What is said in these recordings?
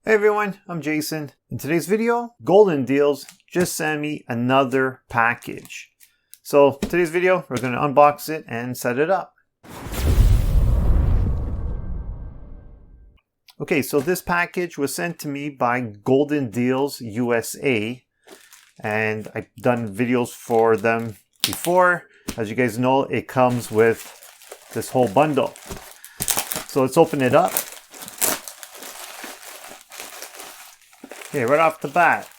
Hey everyone, I'm Jason. In today's video, Golden Deals just sent me another package. So today's video, we're going to unbox it and set it up. Okay, so this package was sent to me by Golden Deals USA, and I've done videos for them before. As you guys know, it comes with this whole bundle. So let's open it up. Okay, right off the bat,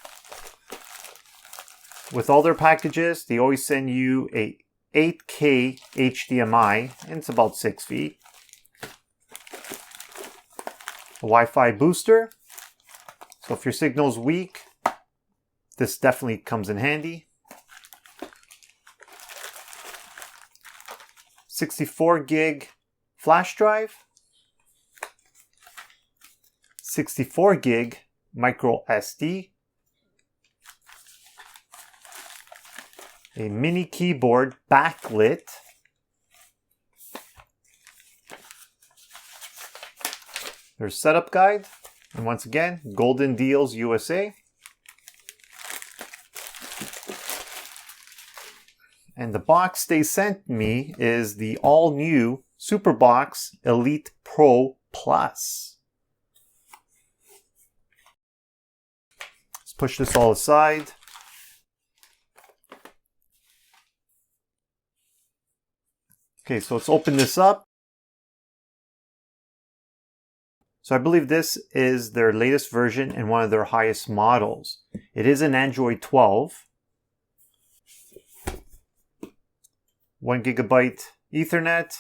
with all their packages, they always send you a 8K HDMI, and it's about 6 feet. A Wi-Fi booster, so if your signal's weak, this definitely comes in handy. 64 gig flash drive, 64 gig micro SD, a mini keyboard backlit, their setup guide, and once again, Golden Deals USA. And the box they sent me is the all-new Superbox Elite Pro Plus. Let's push this all aside. Okay, so let's open this up. So I believe this is their latest version and one of their highest models. It is an Android 12. 1 gigabyte Ethernet.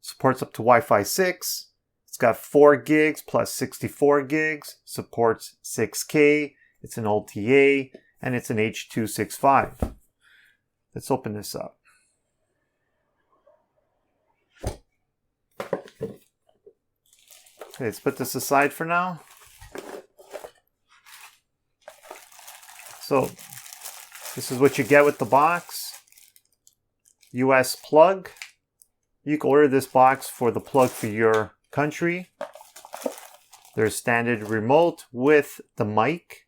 Supports up to Wi-Fi 6. It's got 4 gigs plus 64 gigs. Supports 6K. It's an LTA. And it's an H.265. Let's open this up. Okay, let's put this aside for now. So, this is what you get with the box. US plug. You can order this box for the plug for your country. There's standard remote with the mic.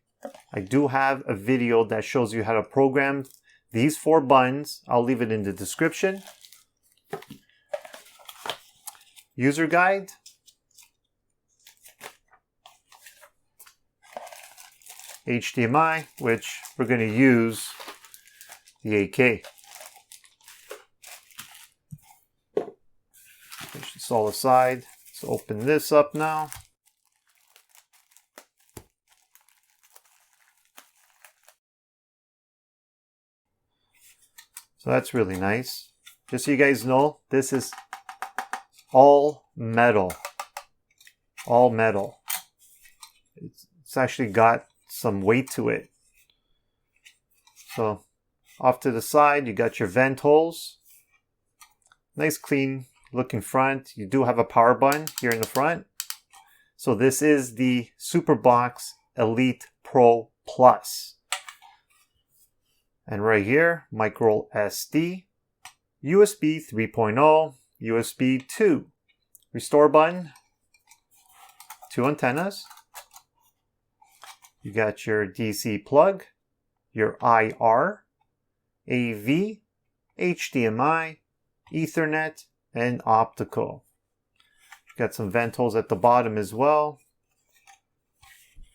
I do have a video that shows you how to program these 4 buttons. I'll leave it in the description. User guide. HDMI, which we're going to use the 8K. Push this all aside. Let's open this up now. So that's really nice. Just so you guys know, this is all metal. All metal. It's actually got some weight to it. So off to the side, you got your vent holes. Nice clean looking front. You do have a power button here in the front. So this is the Superbox Elite Pro Plus. And right here, micro SD, USB 3.0, USB 2, restore button, 2 antennas. You got your DC plug, your IR, AV, HDMI, Ethernet, and optical. Got some vent holes at the bottom as well.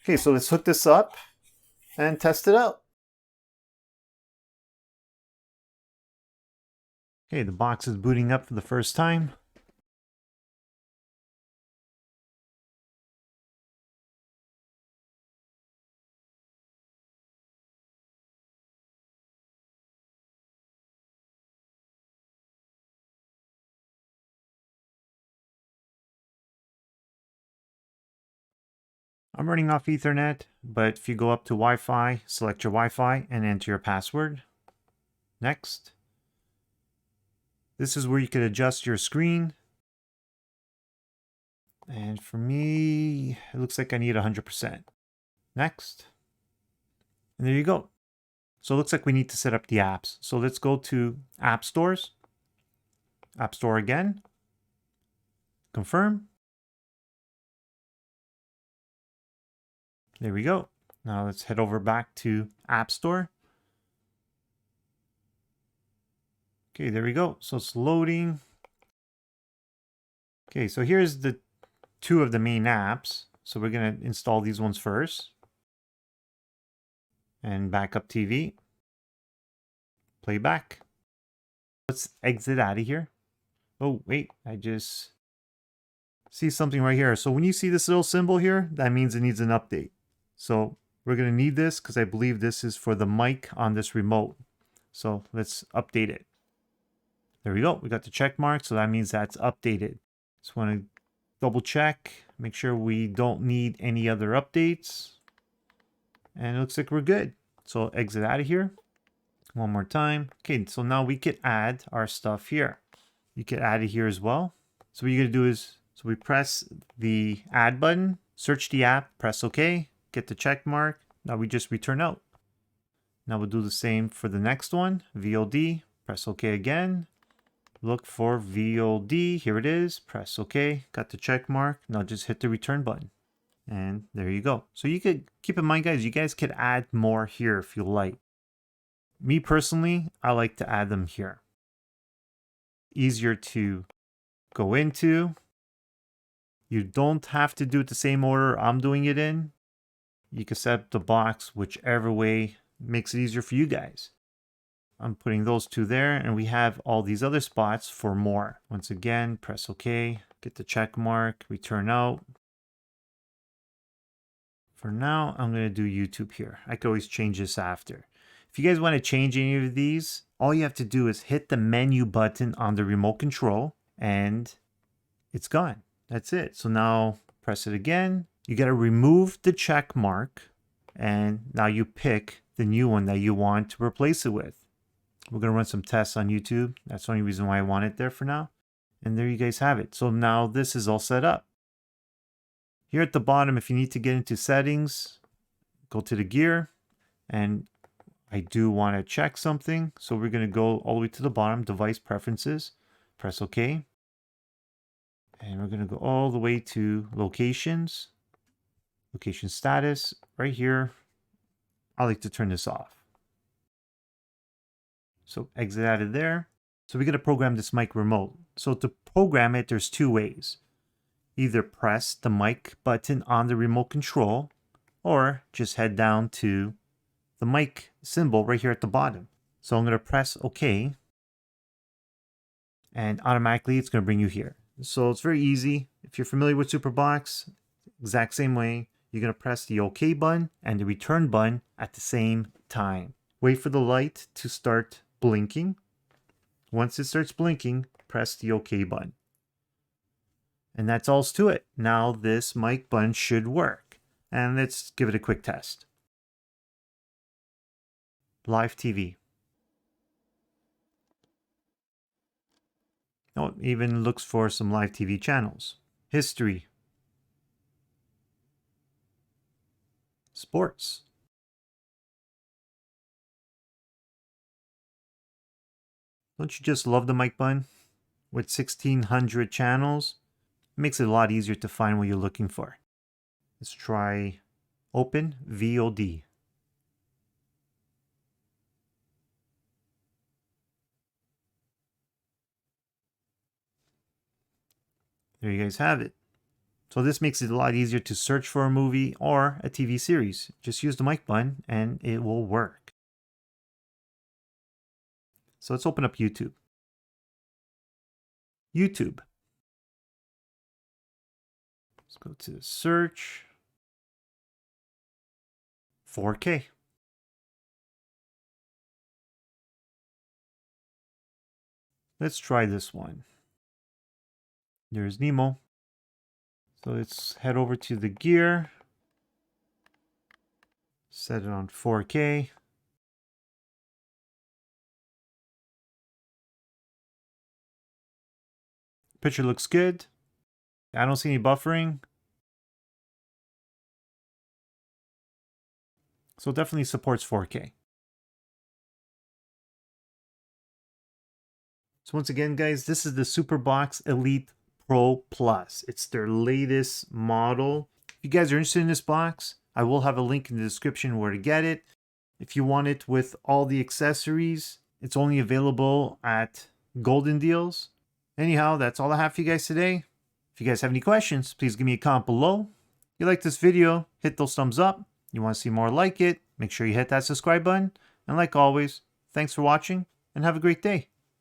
Okay, so let's hook this up and test it out. Okay, the box is booting up for the first time. I'm running off Ethernet, but if you go up to Wi-Fi, select your Wi-Fi and enter your password. Next. This is where you can adjust your screen. And for me, it looks like I need 100%. Next. And there you go. So it looks like we need to set up the apps. So let's go to App Stores. App Store again. Confirm. There we go. Now let's head over back to App Store. Okay, there we go. So it's loading. Okay, so here's the two of the main apps. So we're going to install these ones first. And backup TV. Playback. Let's exit out of here. Oh, wait, I just see something right here. So when you see this little symbol here, that means it needs an update. So we're going to need this because I believe this is for the mic on this remote. So let's update it. There we go. We got the check mark. So that means that's updated. Just want to double check, make sure we don't need any other updates. And it looks like we're good. So exit out of here. One more time. Okay, so now we could add our stuff here. You could add it here as well. So what you're going to do is, so we press the add button, search the app, press OK, get the check mark. Now we just return out. Now we'll do the same for the next one, VOD, press OK again. Look for VOD, here it is, press OK, got the check mark. Now just hit the return button. And there you go. So you could keep in mind, guys, you guys could add more here if you like. Me personally, I like to add them here. Easier to go into. You don't have to do it the same order I'm doing it in. You can set up the box whichever way makes it easier for you guys. I'm putting those two there, and we have all these other spots for more. Once again, press OK, get the check mark, return out. For now, I'm going to do YouTube here. I could always change this after. If you guys want to change any of these, all you have to do is hit the menu button on the remote control and it's gone. That's it. So now press it again. You got to remove the check mark and now you pick the new one that you want to replace it with. We're going to run some tests on YouTube. That's the only reason why I want it there for now. And there you guys have it. So now this is all set up. Here at the bottom, if you need to get into settings, go to the gear, and I do want to check something. So we're going to go all the way to the bottom, device preferences, press OK. And we're going to go all the way to locations, location status, right here. I like to turn this off. So exit out of there. So we're going to program this mic remote. So to program it, there's two ways. Either press the mic button on the remote control or just head down to the mic symbol right here at the bottom. So I'm going to press OK and automatically it's going to bring you here. So it's very easy. If you're familiar with Superbox, exact same way, you're going to press the OK button and the return button at the same time. Wait for the light to start blinking. Once it starts blinking, press the OK button. And that's all to it. Now this mic button should work. And let's give it a quick test. Live TV. Oh, it even looks for some live TV channels. History. Sports. Don't you just love the mic button? With 1,600 channels, it makes it a lot easier to find what you're looking for. Let's try Open VOD. There you guys have it. So this makes it a lot easier to search for a movie or a TV series. Just use the mic button and it will work. So let's open up YouTube. YouTube. Let's go to search. 4K. Let's try this one. There's Nemo. So let's head over to the gear. Set it on 4K. Picture looks good. I don't see any buffering. So it definitely supports 4K. So once again, guys, this is the Superbox Elite Pro Plus. It's their latest model. If you guys are interested in this box, I will have a link in the description where to get it. If you want it with all the accessories, it's only available at Golden Deals. Anyhow, that's all I have for you guys today. If you guys have any questions, please give me a comment below. If you like this video, hit those thumbs up. You want to see more like it, make sure you hit that subscribe button. And like always, thanks for watching and have a great day.